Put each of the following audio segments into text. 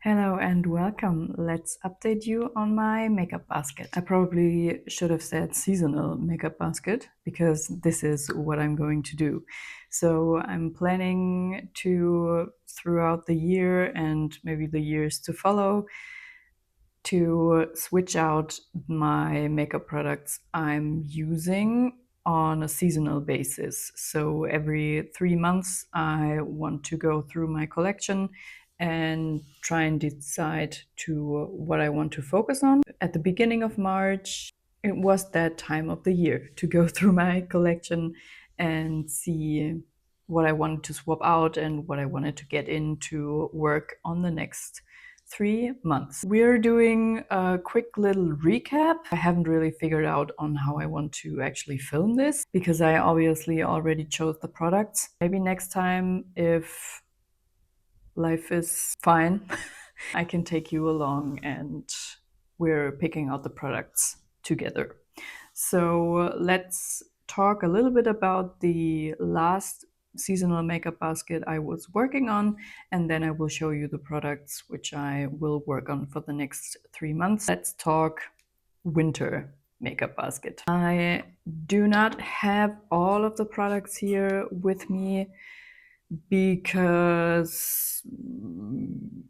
Hello and welcome. Let's update you on my makeup basket. I probably should have said seasonal makeup basket because this is what I'm going to do. So I'm planning to, throughout the year and maybe the years to follow, to switch out my makeup products I'm using on a seasonal basis. So every 3 months, I want to go through my collection and try and decide to what I want to focus on. At the beginning of March, it was that time of the year to go through my collection and see what I wanted to swap out and what I wanted to get into work on the next 3 months. We're doing a quick little recap. I haven't really figured out on how I want to actually film this because I obviously already chose the products. Maybe next time, if life is fine, I can take you along and we're picking out the products together. So let's talk a little bit about the last seasonal makeup basket I was working on, and then I will show you the products which I will work on for the next 3 months. Let's talk winter makeup basket. I do not have all of the products here with me because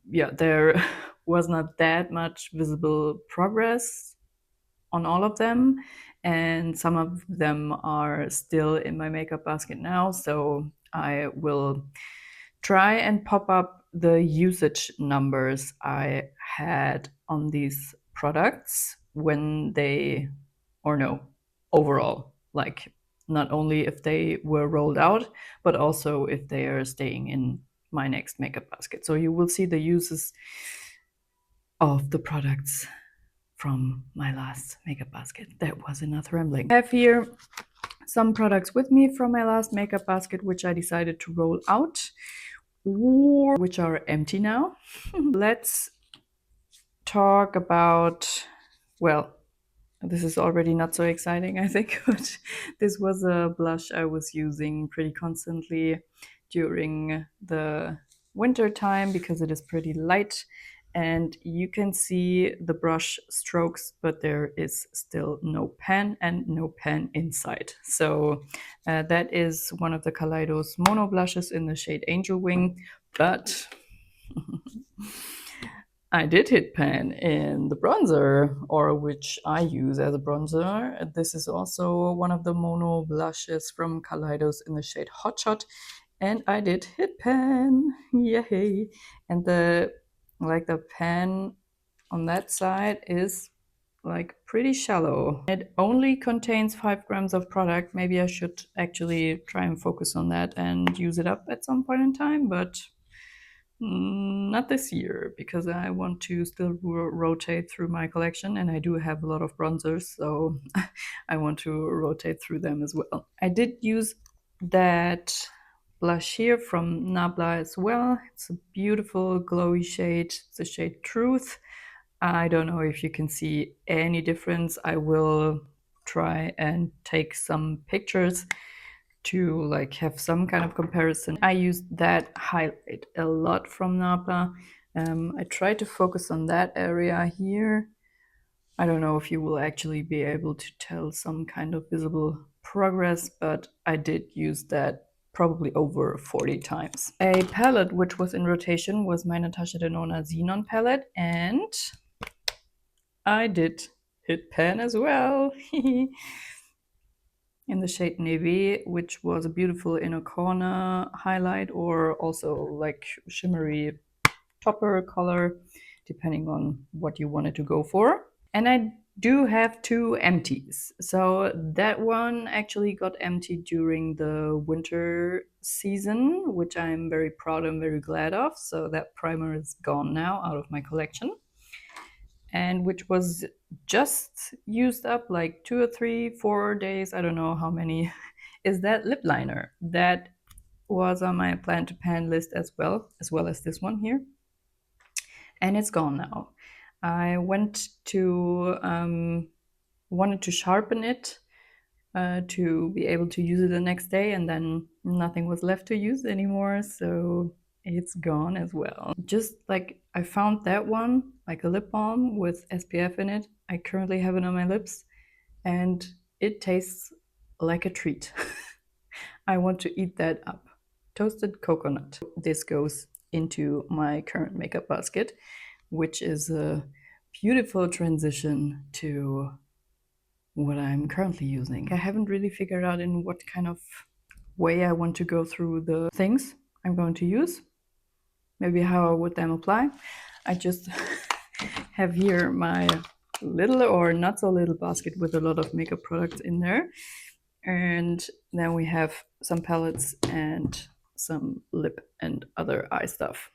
there was not that much visible progress on all of them, and some of them are still in my makeup basket now, so I will try and pop up the usage numbers I had on these products when they, or no, overall, like not only if they were rolled out, but also if they are staying in my next makeup basket. So you will see the uses of the products from my last makeup basket. That was enough rambling. I have here some products with me from my last makeup basket, which I decided to roll out, or which are empty now. Let's talk about, well, this is already not so exciting, I think, but this was a blush I was using pretty constantly during the winter time because it is pretty light and you can see the brush strokes, but there is still no pan and no pan inside. So that is one of the Kaleidos Mono blushes in the shade Angel Wing, but I did hit pan in the bronzer, or which I use as a bronzer. This is also one of the Mono blushes from Kaleidos in the shade Hot Shot, and I did hit pan. Yay! And the pan on that side is like pretty shallow. It only contains 5 grams of product. Maybe I should actually try and focus on that and use it up at some point in time, but not this year because I want to still rotate through my collection, and I do have a lot of bronzers, so I want to rotate through them as well. I did use that blush here from Nabla as well. It's a beautiful glowy shade. It's the shade Truth. I don't know if you can see any difference. I will try and take some pictures to like have some kind of comparison. I used that highlight a lot from Nabla. I tried to focus on that area here. I don't know if you will actually be able to tell some kind of visible progress, but I did use that probably over 40 times. A palette which was in rotation was my Natasha Denona Xenon palette, and I did hit pan as well. In the shade Navy, which was a beautiful inner corner highlight, or also like shimmery topper color, depending on what you wanted to go for. And I do have 2 empties. So that one actually got emptied during the winter season, which I'm very proud and very glad of. So that primer is gone now out of my collection. And which was just used up like 2 or 3, 4 days, I don't know how many, is that lip liner. That was on my plan to pan list as well as this one here. And it's gone now. I wanted to sharpen it to be able to use it the next day, and then nothing was left to use anymore. So it's gone as well. Just like I found that one, like a lip balm with SPF in it. I currently have it on my lips and it tastes like a treat. I want to eat that up. Toasted coconut. This goes into my current makeup basket, which is a beautiful transition to what I'm currently using. I haven't really figured out in what kind of way I want to go through the things I'm going to use. Maybe how would them apply. I just have here my little or not so little basket with a lot of makeup products in there. And then we have some palettes and some lip and other eye stuff,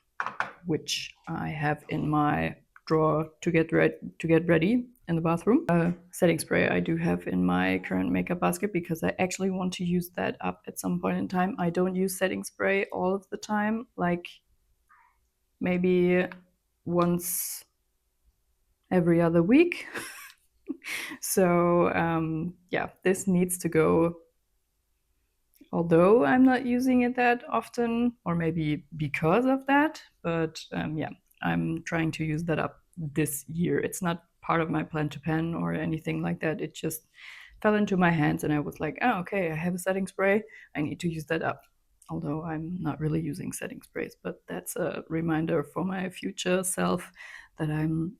which I have in my drawer to get ready in the bathroom. Setting spray I do have in my current makeup basket because I actually want to use that up at some point in time. I don't use setting spray all of the time, like maybe once every other week. So yeah, this needs to go, although I'm not using it that often, or maybe because of that. But yeah, I'm trying to use that up this year. It's not part of my plan to pen or anything like that. It just fell into my hands and I was like, oh, okay, I have a setting spray. I need to use that up. Although I'm not really using setting sprays, but that's a reminder for my future self that I'm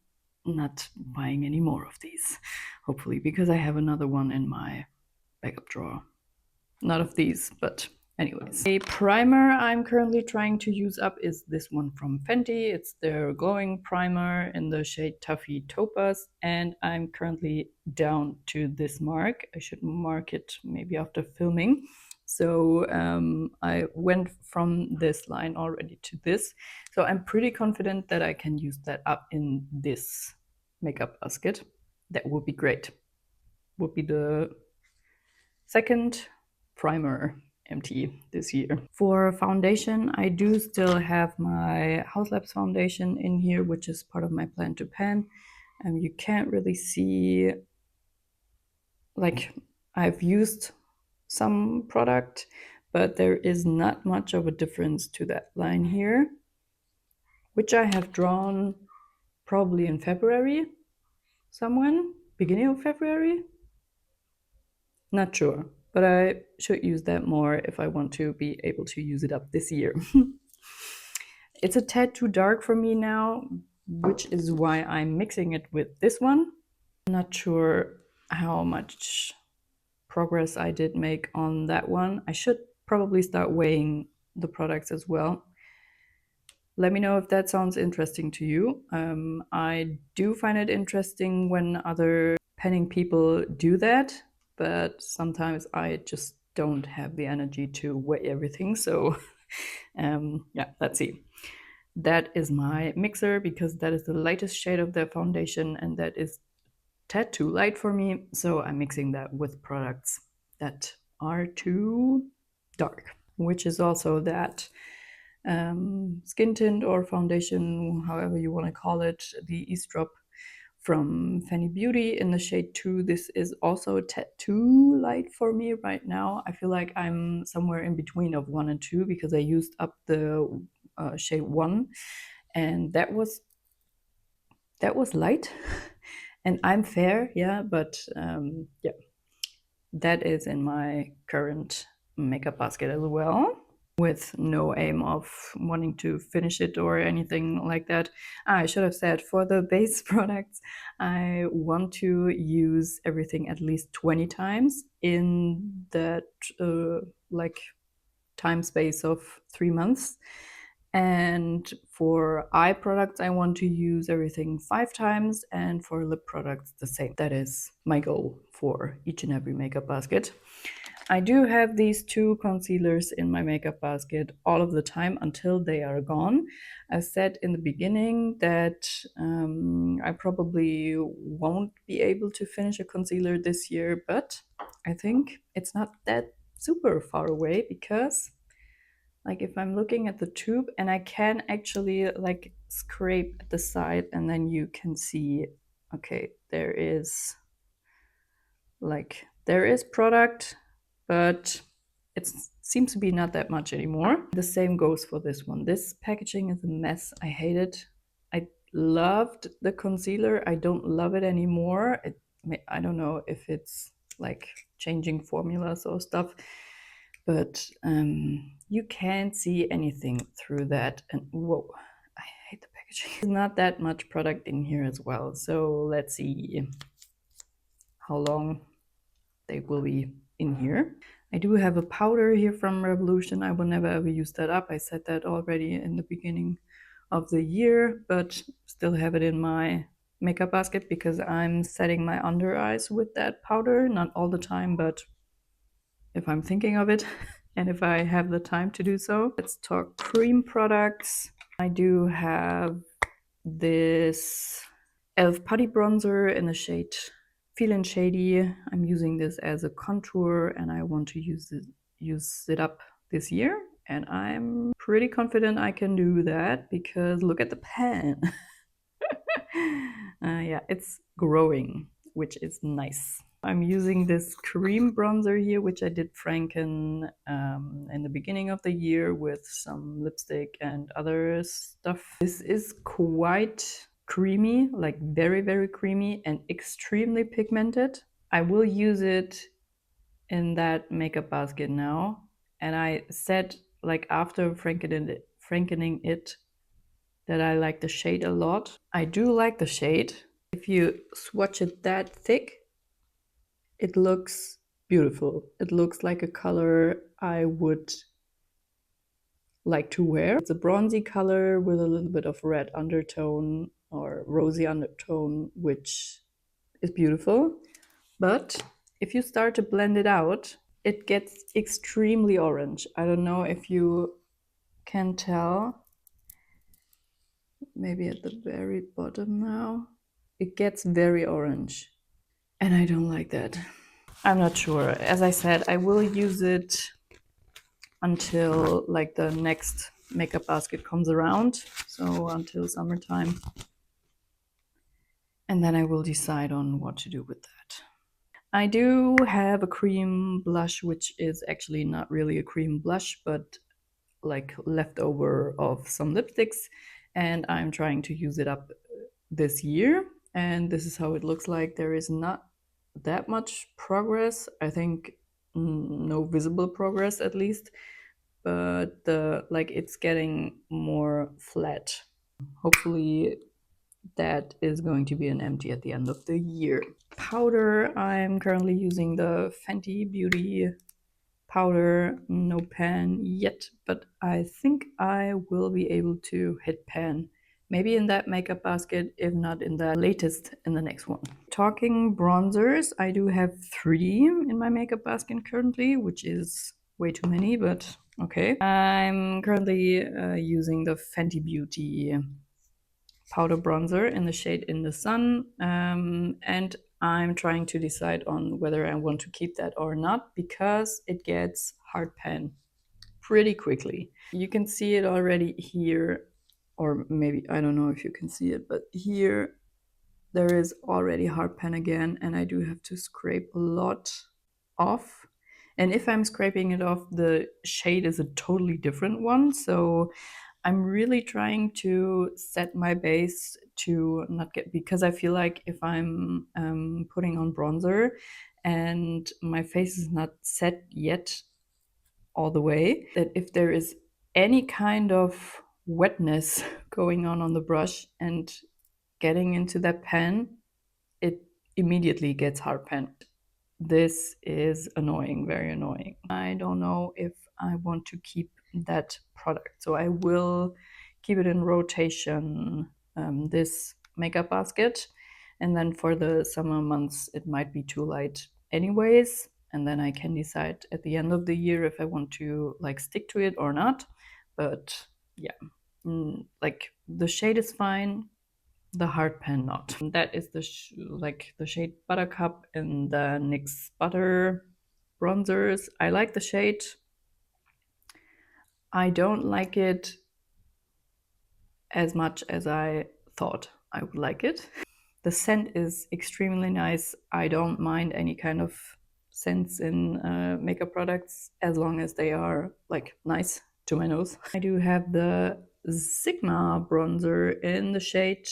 not buying any more of these, hopefully, because I have another one in my backup drawer. Not of these, but anyways. A primer I'm currently trying to use up is this one from Fenty. It's their glowing primer in the shade Toffee Topaz, and I'm currently down to this mark. I should mark it maybe after filming. So I went from this line already to this. So I'm pretty confident that I can use that up in this makeup basket. That would be great. Would be the second primer empty this year. For foundation, I do still have my Haus Labs foundation in here, which is part of my plan to pan. And you can't really see, like, I've used some product, but there is not much of a difference to that line here, which I have drawn probably in February, somewhere, beginning of February. Not sure, but I should use that more if I want to be able to use it up this year. It's a tad too dark for me now, which is why I'm mixing it with this one. I'm not sure how much progress I did make on that one. I should probably start weighing the products as well. Let me know if that sounds interesting to you. I do find it interesting when other penning people do that, but sometimes I just don't have the energy to weigh everything. So yeah, let's see. That is my mixer because that is the lightest shade of the foundation and that is tad too light for me. So I'm mixing that with products that are too dark, which is also that skin tint or foundation, however you want to call it, the Ease Drop from Fenty Beauty in the shade 2. This is also a tad too light for me right now. I feel like I'm somewhere in between of 1 and 2 because I used up the shade 1 and that was light. And I'm fair, yeah, but yeah, that is in my current makeup basket as well, with no aim of wanting to finish it or anything like that. I should have said, for the base products, I want to use everything at least 20 times in that like time space of 3 months. And for eye products, I want to use everything 5 times, and for lip products, the same. That is my goal for each and every makeup basket. I do have these 2 concealers in my makeup basket all of the time until they are gone. I said in the beginning that I probably won't be able to finish a concealer this year, but I think it's not that super far away because, like, if I'm looking at the tube and I can actually like scrape at the side and then you can see, okay, there is product, but it seems to be not that much anymore. The same goes for this one. This packaging is a mess. I hate it. I loved the concealer. I don't love it anymore. I don't know if it's like changing formulas or stuff, but you can't see anything through that. And whoa, I hate the packaging. There's not that much product in here as well. So let's see how long they will be in here. I do have a powder here from Revolution. I will never ever use that up. I said that already in the beginning of the year, but still have it in my makeup basket because I'm setting my under eyes with that powder. Not all the time, but if I'm thinking of it and if I have the time to do so. Let's talk cream products. I do have this e.l.f. Putty Bronzer in the shade Feelin' Shady. I'm using this as a contour and I want to use it up this year. And I'm pretty confident I can do that because look at the pan. Yeah, it's growing, which is nice. I'm using this cream bronzer here, which I did Franken in the beginning of the year with some lipstick and other stuff. This is quite creamy, like very, very creamy and extremely pigmented. I will use it in that makeup basket now. And I said, like after frankening it, that I like the shade a lot. I do like the shade. If you swatch it that thick, it looks beautiful. It looks like a color I would like to wear. It's a bronzy color with a little bit of red undertone or rosy undertone, which is beautiful. But if you start to blend it out, it gets extremely orange. I don't know if you can tell. Maybe at the very bottom now. It gets very orange. And I don't like that. I'm not sure. As I said, I will use it until like the next makeup basket comes around. So until summertime. And then I will decide on what to do with that. I do have a cream blush, which is actually not really a cream blush, but like leftover of some lipsticks. And I'm trying to use it up this year. And this is how it looks like. There is not that much progress. I think no visible progress at least. But it's getting more flat. Hopefully that is going to be an empty at the end of the year. Powder, I'm currently using the Fenty Beauty powder, no pan yet, but I think I will be able to hit pan. Maybe in that makeup basket, if not in the latest, in the next one. Talking bronzers, I do have 3 in my makeup basket currently, which is way too many, but okay. I'm currently using the Fenty Beauty powder bronzer in the shade In the Sun, and I'm trying to decide on whether I want to keep that or not because it gets hard pan pretty quickly. You can see it already here, or maybe I don't know if you can see it, but here there is already hard pan again, and I do have to scrape a lot off. And if I'm scraping it off, the shade is a totally different one. So I'm really trying to set my base to not get, because I feel like if I'm putting on bronzer and my face is not set yet all the way, that if there is any kind of wetness going on the brush and getting into that pan, it immediately gets hard pan. This is annoying, very annoying. I don't know if I want to keep that product, so I will keep it in rotation, this makeup basket, and then for the summer months it might be too light anyways, and then I can decide at the end of the year if I want to like stick to it or not. But yeah, like the shade is fine, the hard pan not. That is the the shade Buttercup in the NYX Butter bronzers. I like the shade. I don't like it as much as I thought I would like it. The scent is extremely nice. I don't mind any kind of scents in makeup products as long as they are like nice to my nose. I do have the Sigma bronzer in the shade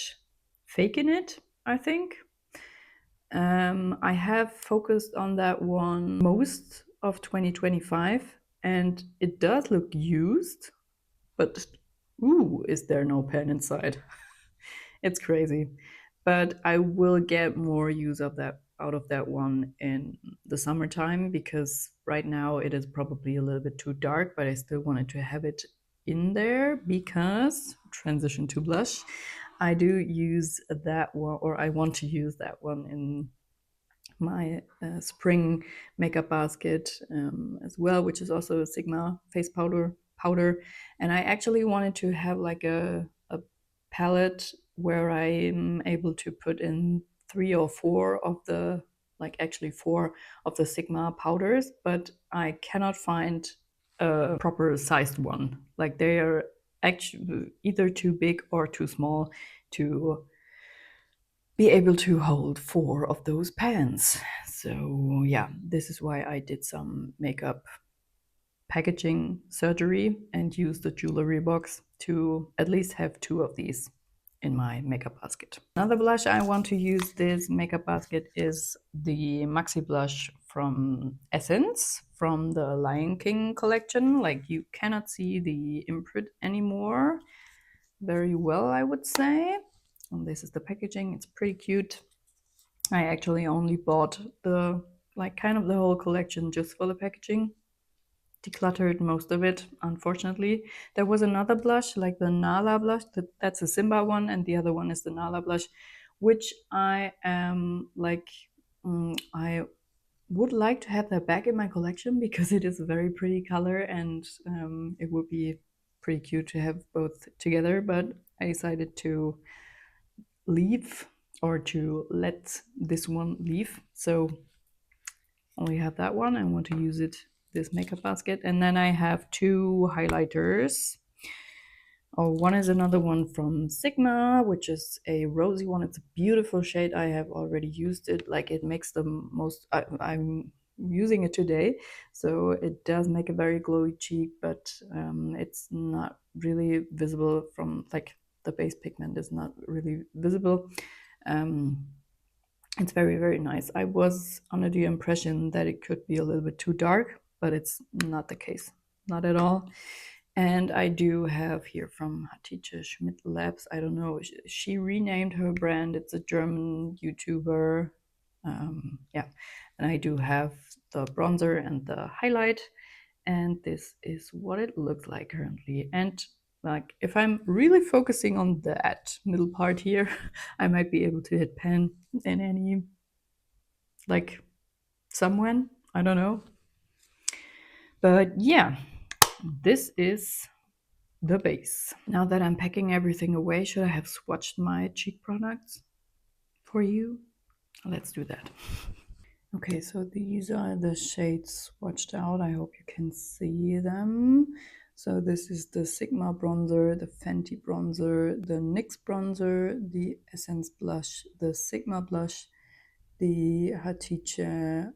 Faking It, I think. I have focused on that one most of 2025 and it does look used, but ooh, is there no pen inside? It's crazy. But I will get more use of that out of that one in the summertime because right now it is probably a little bit too dark, but I still wanted to have it in there because transition to blush. I do use that one, or I want to use that one in my spring makeup basket as well, which is also a Sigma face powder. And I actually wanted to have like a palette where I'm able to put in 3 or 4 of the, like actually 4 of the Sigma powders, but I cannot find a proper sized one. Like they are actually either too big or too small to be able to hold 4 of those pans. So yeah, this is why I did some makeup packaging surgery and used the jewelry box to at least have 2 of these in my makeup basket. Another blush I want to use this makeup basket is the Maxi blush from Essence from the Lion King collection. Like you cannot see the imprint anymore very well, I would say. And this is the packaging. It's pretty cute. I actually only bought the like kind of the whole collection just for the packaging. Decluttered most of it, unfortunately. There was another blush, like the Nala blush. That's a Simba one, and the other one is the Nala blush, which I am like, I would like to have that back in my collection because it is a very pretty color and it would be pretty cute to have both together. But I decided to leave or to let this one leave. So only have that one. I want to use it, this makeup basket. And then I have 2 highlighters. Oh, one is another one from Sigma, which is a rosy one. It's a beautiful shade. I have already used it. Like it makes the most, I'm using it today. So it does make a very glowy cheek, but it's not really visible from like the base pigment is not really visible. It's very, very nice. I was under the impression that it could be a little bit too dark, but it's not the case, not at all. And I do have here from Hatice Schmidt Labs, I don't know, she renamed her brand. It's a German YouTuber. Yeah, and I do have the bronzer and the highlight. And this is what it looks like currently. And like if I'm really focusing on that middle part here, I might be able to hit pan in any, like somewhere, I don't know. But yeah, this is the base. Now that I'm packing everything away, should I have swatched my cheek products for you? Let's do that. Okay, so these are the shades swatched out. I hope you can see them. So this is the Sigma bronzer, the Fenty bronzer, the NYX bronzer, the Essence blush, the Sigma blush, the Hatice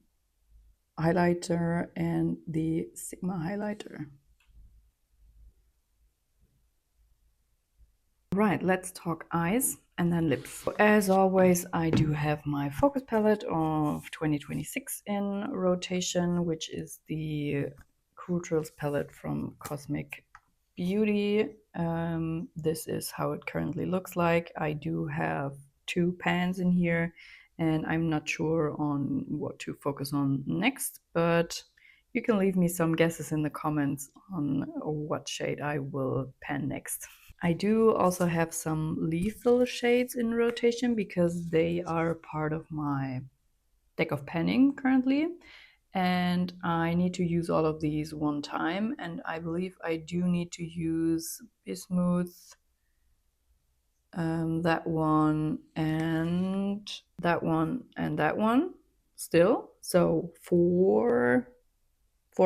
highlighter, and the Sigma highlighter. Right, let's talk eyes and then lips. As always, I do have my focus palette of 2026 in rotation, which is the Cool Trills palette from Cosmic Beauty. This is how it currently looks like. I do have 2 pans in here and I'm not sure on what to focus on next, but you can leave me some guesses in the comments on what shade I will pan next. I do also have some lethal shades in rotation because they are part of my deck of panning currently. And I need to use all of these one time. And I believe I do need to use Bismuth, that one, and that one, and that one still. So four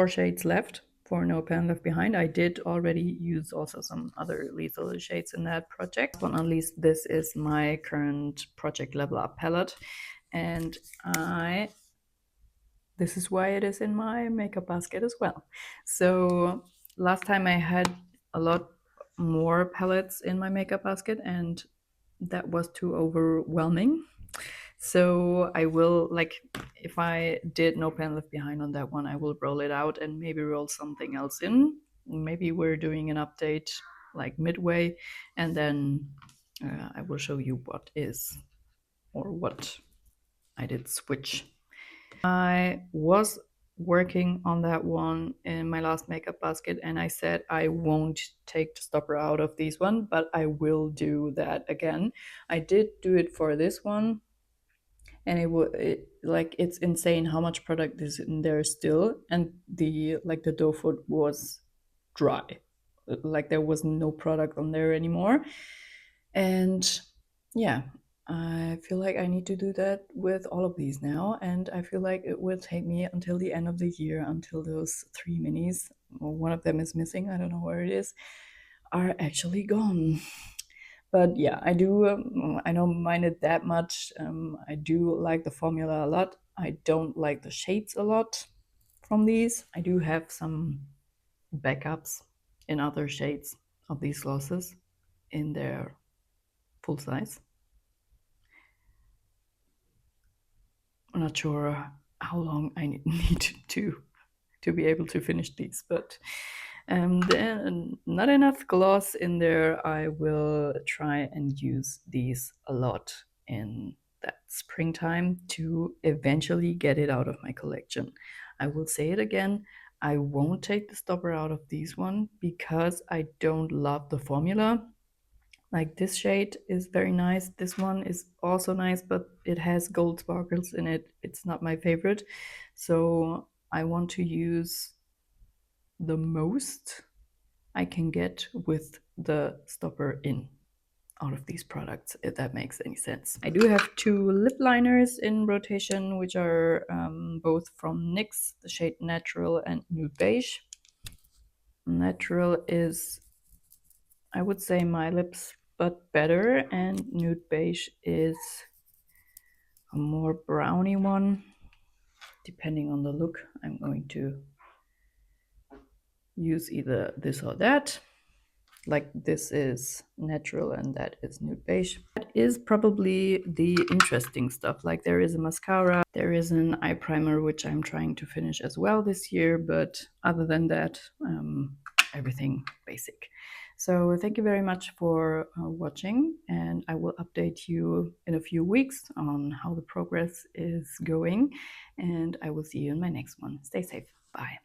shades left for No Pan Left Behind. I did already use also some other lethal shades in that project. But at least this is my current project Level Up palette. And I this is why it is in my makeup basket as well. So last time I had a lot more palettes in my makeup basket, and that was too overwhelming. So I will, like, if I did No Pan Left Behind on that one, I will roll it out and maybe roll something else in. Maybe we're doing an update like midway, and then I will show you what is, or what I did switch. I was working on that one in my last makeup basket, and I said I won't take the stopper out of this one, but I will do that again. I did do it for this one, and it's insane how much product is in there still, and the doe foot was dry, like there was no product on there anymore. And yeah, I feel like I need to do that with all of these now, and I feel like it will take me until the end of the year until those 3 minis, well, one of them is missing, I don't know where it is, are actually gone. But yeah, I don't mind it that much. I do like the formula a lot. I don't like the shades a lot from these. I do have some backups in other shades of these glosses in their full size. I'm not sure how long I need to be able to finish these, but then not enough gloss in there. I will try and use these a lot in that springtime to eventually get it out of my collection. I will say it again, I won't take the stopper out of these one because I don't love the formula. Like this shade is very nice. This one is also nice, but it has gold sparkles in it. It's not my favorite. So I want to use the most I can get with the stopper in out of these products, if that makes any sense. I do have 2 lip liners in rotation, which are both from NYX, the shade Natural and Nude Beige. Natural is, I would say, my lips, but better, and Nude Beige is a more browny one. Depending on the look, I'm going to use either this or that. Like this is Natural and that is Nude Beige. That is probably the interesting stuff. Like there is a mascara, there is an eye primer, which I'm trying to finish as well this year, but other than that, everything basic. So thank you very much for watching, and I will update you in a few weeks on how the progress is going, and I will see you in my next one. Stay safe. Bye.